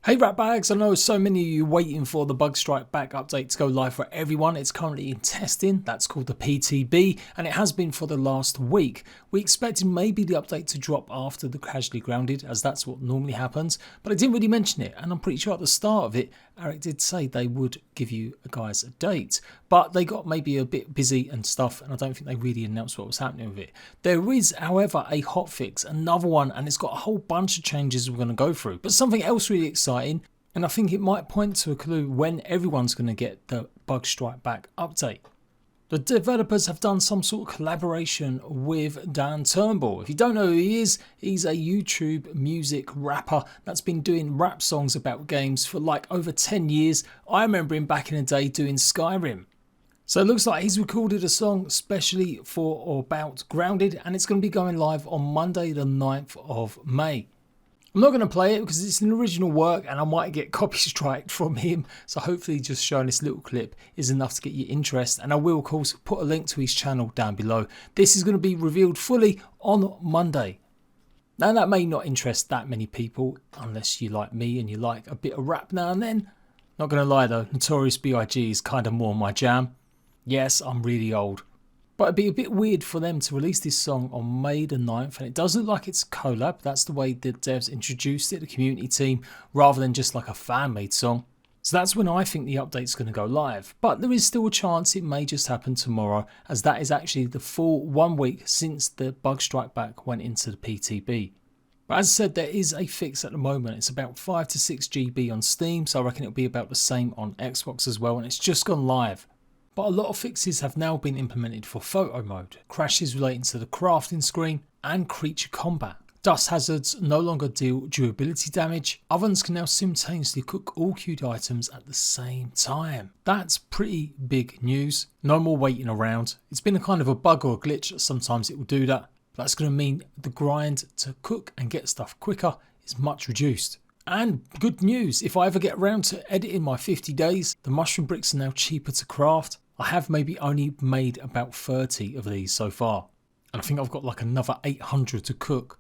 Hey Ratbags, I know so many of you waiting for the Bug Strike Back update to go live for everyone. It's currently in testing, that's called the PTB, and it has been for the last week. We expected maybe the update to drop after the Casually Grounded, as that's what normally happens, but I didn't really mention it, and I'm pretty sure at the start of it, Eric did say they would give you guys a date, but they got maybe a bit busy and stuff, and I don't think they really announced what was happening with it. There is, however, a hotfix, another one, and it's got a whole bunch of changes we're going to go through, but something else really exciting, and I think it might point to a clue when everyone's going to get the Bug Strike Back update. The developers have done some sort of collaboration with Dan Turnbull. If you don't know who he is, he's a YouTube music rapper that's been doing rap songs about games for like over 10 years. I remember him back in the day doing Skyrim. So it looks like he's recorded a song specially for or about Grounded, and it's going to be going live on Monday the 9th of May. I'm not going to play it because it's an original work and I might get copy striked from him, so hopefully just showing this little clip is enough to get your interest, and I will of course put a link to his channel down below. This is going to be revealed fully on Monday. Now that may not interest that many people unless you like me and you like a bit of rap now and then. Not going to lie though, Notorious B.I.G. is kind of more my jam. Yes, I'm really old. But it'd be a bit weird for them to release this song on May the 9th, and it does look like it's a collab. That's the way the devs introduced it, the community team, rather than just like a fan-made song. So that's when I think the update's going to go live. But there is still a chance it may just happen tomorrow, as that is actually the full 1 week since the Bug Strike Back went into the PTB. But as I said, there is a fix at the moment. It's about 5 to 6 GB on Steam, so I reckon it'll be about the same on Xbox as well, and it's just gone live. But a lot of fixes have now been implemented for photo mode, crashes relating to the crafting screen, and creature combat. Dust hazards no longer deal durability damage. Ovens can now simultaneously cook all queued items at the same time. That's pretty big news. No more waiting around. It's been a kind of a bug or a glitch, sometimes it will do that. But that's going to mean the grind to cook and get stuff quicker is much reduced. And good news, if I ever get around to editing my 50 days, the mushroom bricks are now cheaper to craft. I have maybe only made about 30 of these so far, and I think I've got like another 800 to cook.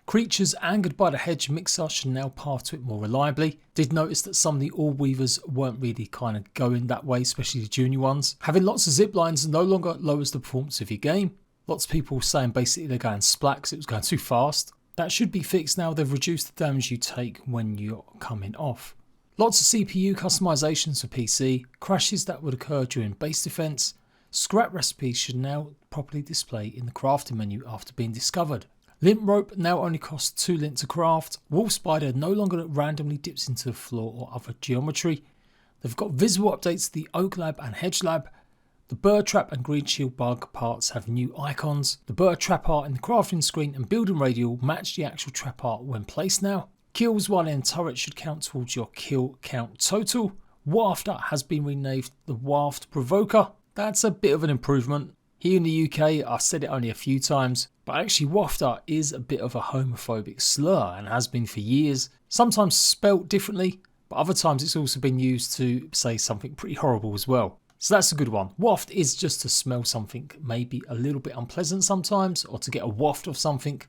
Creatures angered by the hedge mixer should now path to it more reliably. Did notice that some of the orb weavers weren't really kind of going that way, especially the junior ones. Having lots of zip lines no longer lowers the performance of your game. Lots of people saying basically they're going splat because it was going too fast. That should be fixed now. They've reduced the damage you take when you're coming off. Lots of CPU customizations for PC, crashes that would occur during base defense. Scrap recipes should now properly display in the crafting menu after being discovered. Lint rope now only costs 2 lint to craft. Wolf spider no longer randomly dips into the floor or other geometry. They've got visible updates to the oak lab and hedge lab. The bird trap and green shield bug parts have new icons. The bird trap art in the crafting screen and building radial match the actual trap art when placed now. Kills while in turret should count towards your kill count total. Wafter has been renamed the Waft Provoker. That's a bit of an improvement. Here in the UK, I've said it only a few times, but actually Wafter is a bit of a homophobic slur and has been for years. Sometimes spelt differently, but other times it's also been used to say something pretty horrible as well. So that's a good one. Waft is just to smell something maybe a little bit unpleasant sometimes, or to get a waft of something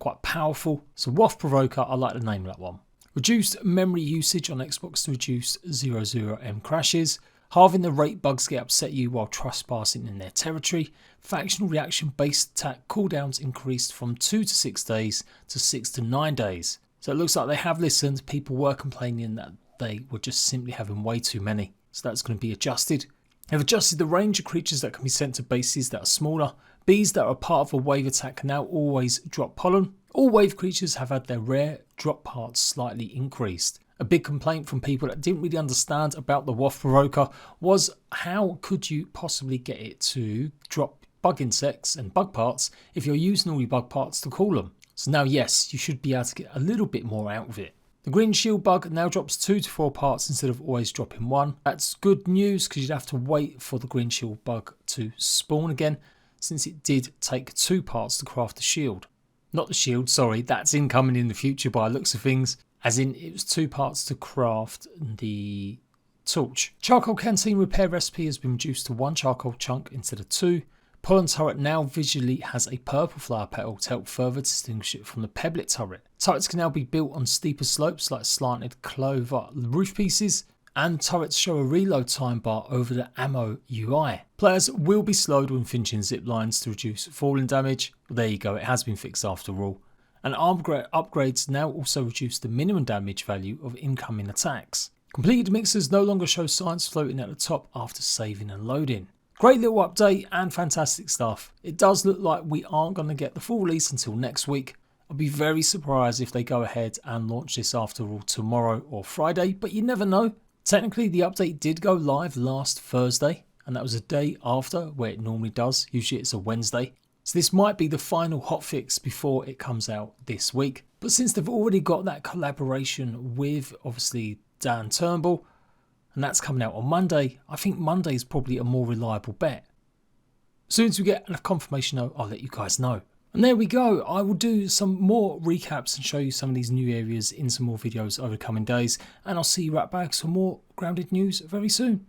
quite powerful. So Waft Provoker, I like the name of that one. Reduced memory usage on Xbox to reduce 00M crashes. Halving the rate bugs get upset you while trespassing in their territory. Factional reaction based attack cooldowns increased from 2 to 6 days to 6 to 9 days. So it looks like they have listened. People were complaining that they were just simply having way too many. So that's going to be adjusted. They've adjusted the range of creatures that can be sent to bases that are smaller. Bees that are part of a wave attack can now always drop pollen. All wave creatures have had their rare drop parts slightly increased. A big complaint from people that didn't really understand about the Waft Provoker was how could you possibly get it to drop bug insects and bug parts if you're using all your bug parts to cool them. So now yes, you should be able to get a little bit more out of it. The green shield bug now drops 2 to 4 parts instead of always dropping 1. That's good news because you'd have to wait for the green shield bug to spawn again, since it did take 2 parts to craft the shield. Not the shield, sorry, that's incoming in the future by the looks of things, as in it was 2 parts to craft the torch. Charcoal canteen repair recipe has been reduced to 1 charcoal chunk instead of 2. Pollen turret now visually has a purple flower petal to help further distinguish it from the pebblet turret. Turrets can now be built on steeper slopes like slanted clover roof pieces, and turrets show a reload time bar over the ammo UI. Players will be slowed when finishing zip lines to reduce falling damage. There you go, it has been fixed after all. And upgrades now also reduce the minimum damage value of incoming attacks. Completed mixers no longer show signs floating at the top after saving and loading. Great little update and fantastic stuff. It does look like we aren't going to get the full release until next week. I'd be very surprised if they go ahead and launch this after all tomorrow or Friday, but you never know. Technically, the update did go live last Thursday, and that was a day after where it normally does. Usually it's a Wednesday. So this might be the final hotfix before it comes out this week. But since they've already got that collaboration with, obviously, Dan Turnbull, and that's coming out on Monday, I think Monday is probably a more reliable bet. As soon as we get a confirmation, I'll let you guys know. And there we go. I will do some more recaps and show you some of these new areas in some more videos over the coming days. And I'll see you right back for more grounded news very soon.